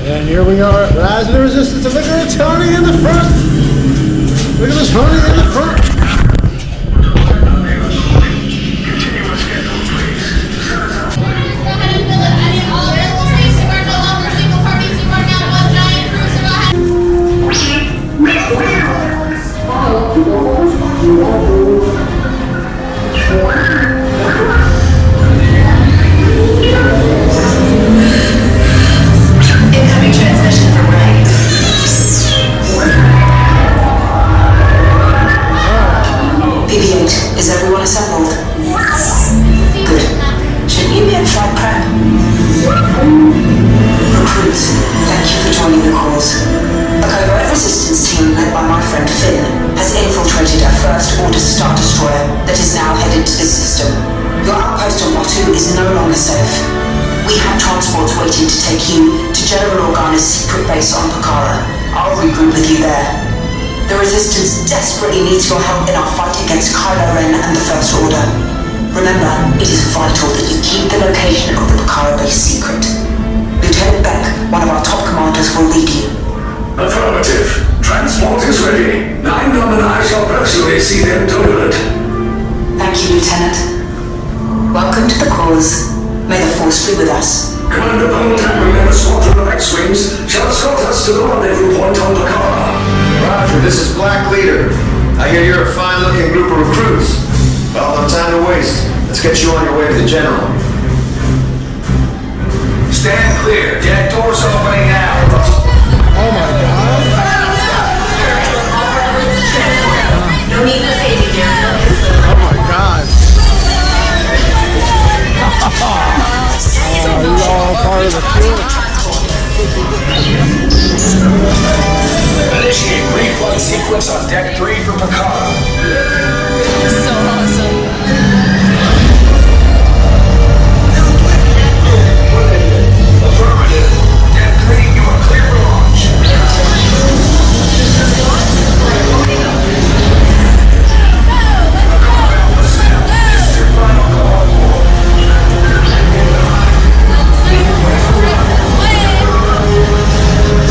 And here we are, Rise of the Resistance. And look at Tony in the front. Look at this Tony in the front. Incoming transmission from Ray. BB-8, is everyone assembled? Good. Shouldn't you be at flight prep? Recruits, thank you for joining the cause. A covert resistance team led by my friend Finn has infiltrated a First Order Star Destroyer that is now headed to this system. Your outpost on Watu is no longer safe. We have transports waiting to take you to General Organa's secret base on Pakara. I'll regroup with you there. The Resistance desperately needs your help in our fight against Kylo Ren and the First Order. Remember, it is vital that you keep the location of the Pakara base secret. Lieutenant Beck, one of our top commanders, will lead you. Affirmative. Transport is ready. 9 and I shall personally see them delivered. Thank you, Lieutenant. Welcome to the cause. May the Force be with us. Commander Walt and a squadron of X-Wings shall escort us to the rendezvous point on Pakara. Roger, this is Black Leader. I hear you're a fine-looking group of recruits. Well, no time to waste. Let's get you on your way to the General. Stand clear. Deck doors opening now. Oh my God. No need to say it again. Oh my God. Oh, you all part of the crew. Initiate reflight sequence on Deck 3 for Pakara. So awesome. Affirmative. Deck 3, you are clear for launch. This is your final call.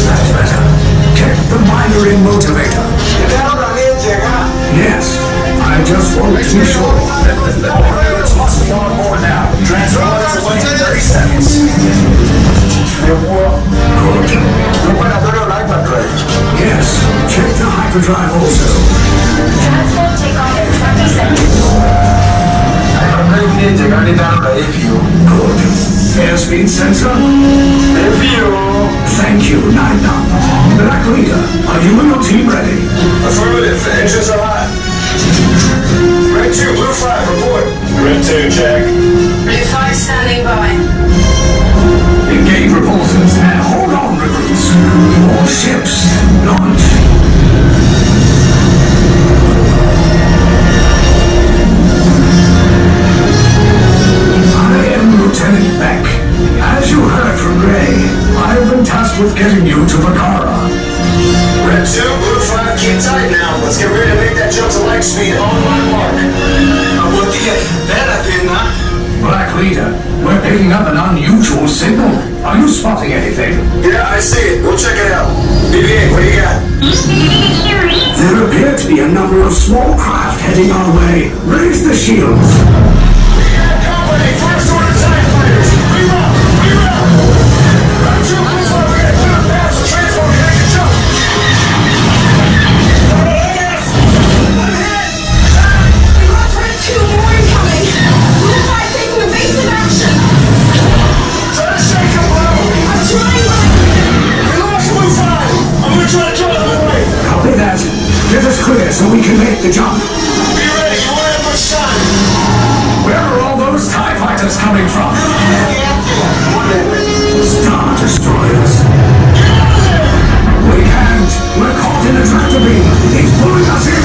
That's better. Check the binary motivator. Yes, I just want to be sure. All pilots must be on board now. Transport away in 30 seconds. Good. Yes, check the hyperdrive also. Transport take off in 20 seconds. Good. Airspeed sensor? Thank you, 9 Black Leader, are you and your team ready? Affirmative. The engines are hot. Red 2, Blue 5, report. Red 2, check. Blue 5 standing by. Engage repulsors and hold on, recruits. All ships, launch. I am Lieutenant Beck. As you heard from Gray, I have been tasked with getting you to Pakara. Red 2, Blue 5, keep tight now. Let's get ready to make that jump to light speed on my mark. Black Leader, we're picking up an unusual signal. Are you spotting anything? Yeah, I see it. We'll check it out. BB-8, what do you got? There appear to be a number of small craft heading our way. Raise the shields. We got company. First Order TIE fighters. Reroute. Red 2, Blue 5, we got clear paths for transport to make a jump. Try to shake him, bro. We lost Blue 5. I'm gonna try to jump out of the way. Copy that. Get us clear so we can make the jump. Be ready. You won't have much time. Where are all those TIE fighters coming from? Star Destroyers. We can't. We're caught in a tractor beam. He's pulling us in.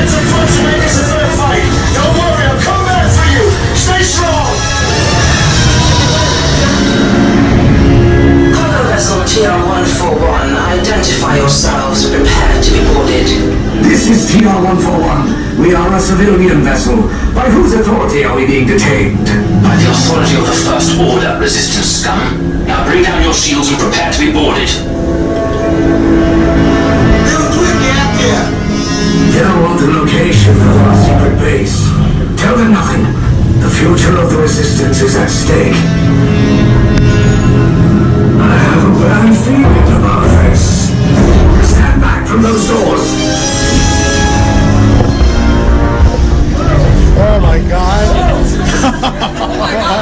It's a fun to make this a fair fight. Don't worry, I'll come back for you. Stay strong. Cargo vessel TR-141, identify yourselves. Prepare to be boarded. This is TR-141. We are a civilian vessel. By whose authority are we being detained? By the authority of the First Order, Resistance scum. Now bring down your shields and prepare to be boarded. They don't want the location of our secret base. Tell them nothing. The future of the Resistance is at stake. I have a bad feeling about this. Stand back from those doors. Oh my god.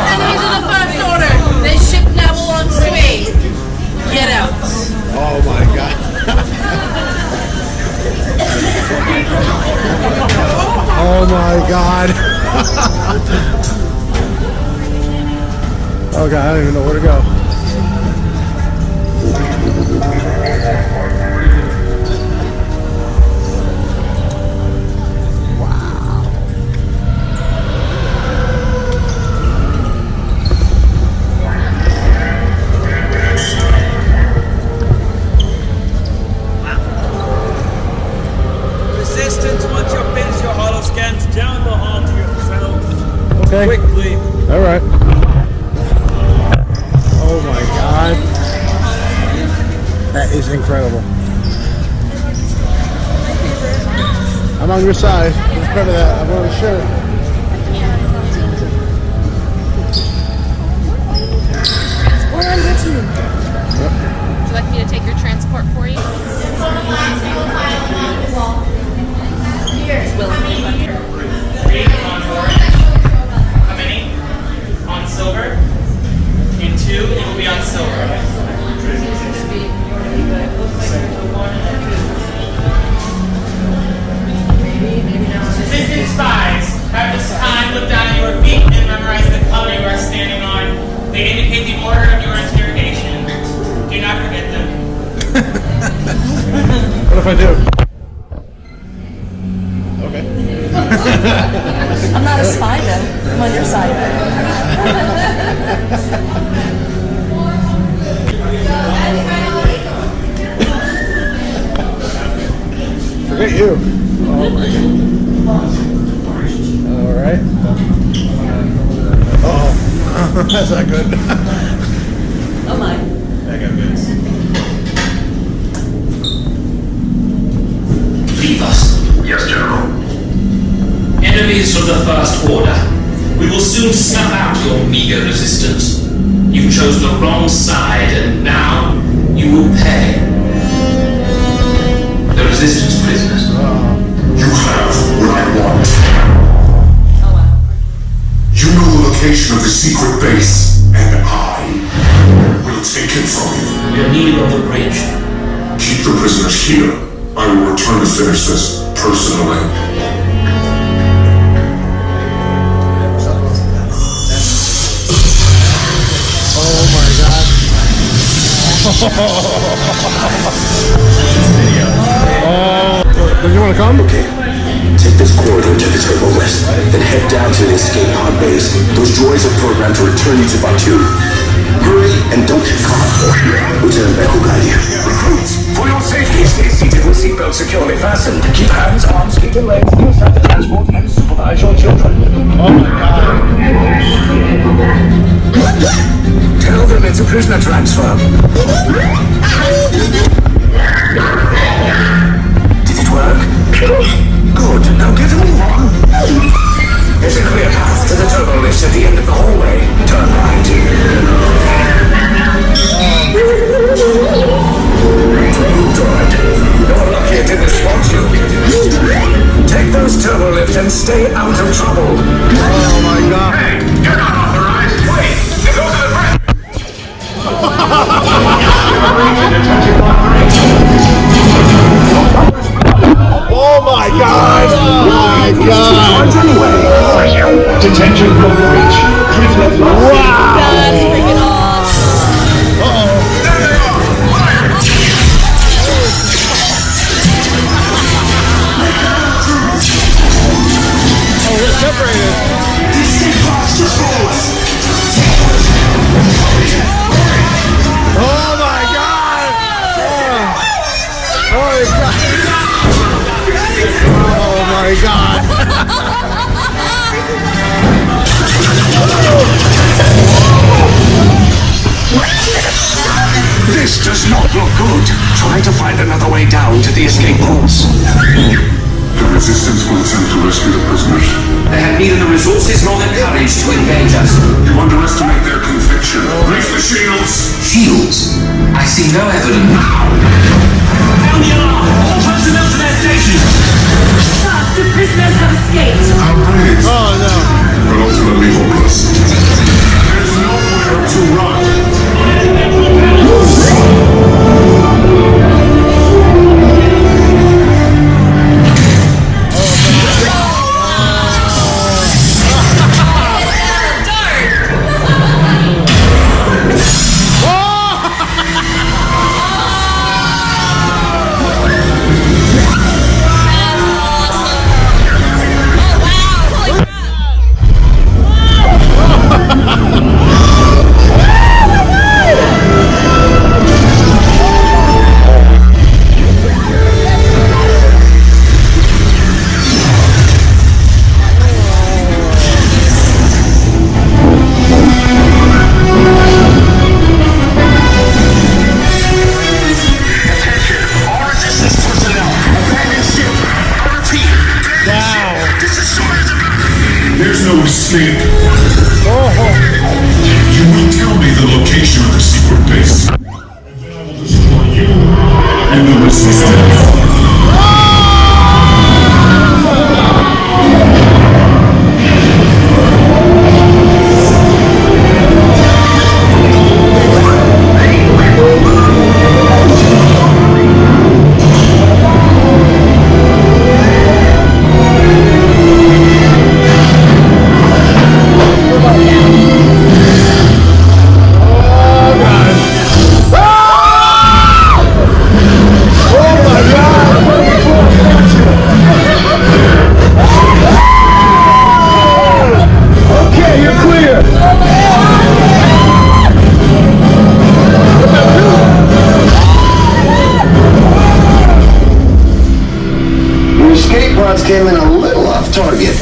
Enemies of the First Order! This ship now belongs to me! Get out! Oh my god. Oh my god. Oh god, I don't even know where to go. Resistance, once you finish your hollow scans, down the hall to yourself. Okay. Quickly. Alright. Oh my god. That is incredible. I'm on your side. Just cover that. I'm wearing a shirt. We're on your team. Would you like me to take your transport for you? On orange. How many? On silver. In 2, it will be on silver. Resistance spies, at this time look down at your feet and memorize the color you are standing on. They indicate the order of your interrogation. Do not forget them. What if I do? Okay. I'm not a spy though. I'm on your side. Forget you. Oh my god. Alright. Uh-oh. That's not good. Oh my. I got this. Leave us. Yes, General. Enemies from the First Order. We will soon snuff out your meager resistance. You chose the wrong side, and now you will pay. The Resistance prisoners. You have what I want. Oh wow. You know the location of the secret base, and I will take it from you. We are needed on the bridge. Keep the prisoners here. I will return to finish this personally. Oh my god. Oh, do you want to come? Okay. Take this corridor to the turbo west, then head down to the escape pod base. Those droids are programmed to return you to Batu. Hurry and don't get caught. Lieutenant Beck will guide you. Recruits, for your safety, stay seated with seatbelts securely fastened. Keep hands, arms, feet, and legs inside the transport and supervise your children. Oh my god. Tell them it's a prisoner transfer. Did it work? Good. Now get a move on. There's a clear path to the turbo lift at the end of the hallway. Turn right. You droid. You're lucky it didn't spot you. Take those turbo lifts and stay out of trouble. Oh my god. Hey, you're not authorized. Wait, it goes to the bridge. Oh my god. Oh my god. Anyway. Detention code breach. Wow. That's freaking awesome. Oh, we're separated. Oh my god. Oh my god. This does not look good. Try to find another way down to the escape pods. The Resistance will attempt to rescue the prisoners. They have neither the resources nor the courage to engage us. You underestimate their conviction. Raise the shields! Shields? I see no evidence. Sound the alarm! All personnel to their stations! Sir, the prisoners have escaped. Outrageous, Oh no. but ultimately hopeless. There's nowhere to run. There's no escape. You will tell me the location of the secret base. And then I will destroy you and the Resistance. Came in a little off target.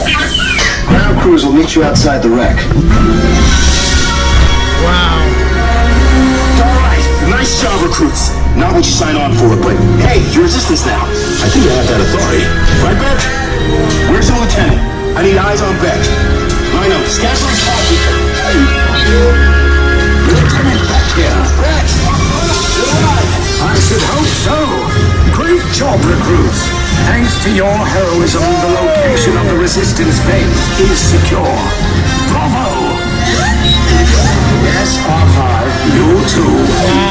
Ground crews will meet you outside the wreck. Wow. Alright, nice job, recruits. Not what you signed on for, but hey, you're Resistance now. I think you have that authority. Right, Beck? Where's the lieutenant? I need eyes on Beck. Line up, schedule his hot beacon. Lieutenant Beck here. Beck! I should hope so. Great job, recruits. Thanks to your heroism, the location of the Resistance base is secure. Bravo! Yes, R5, you too.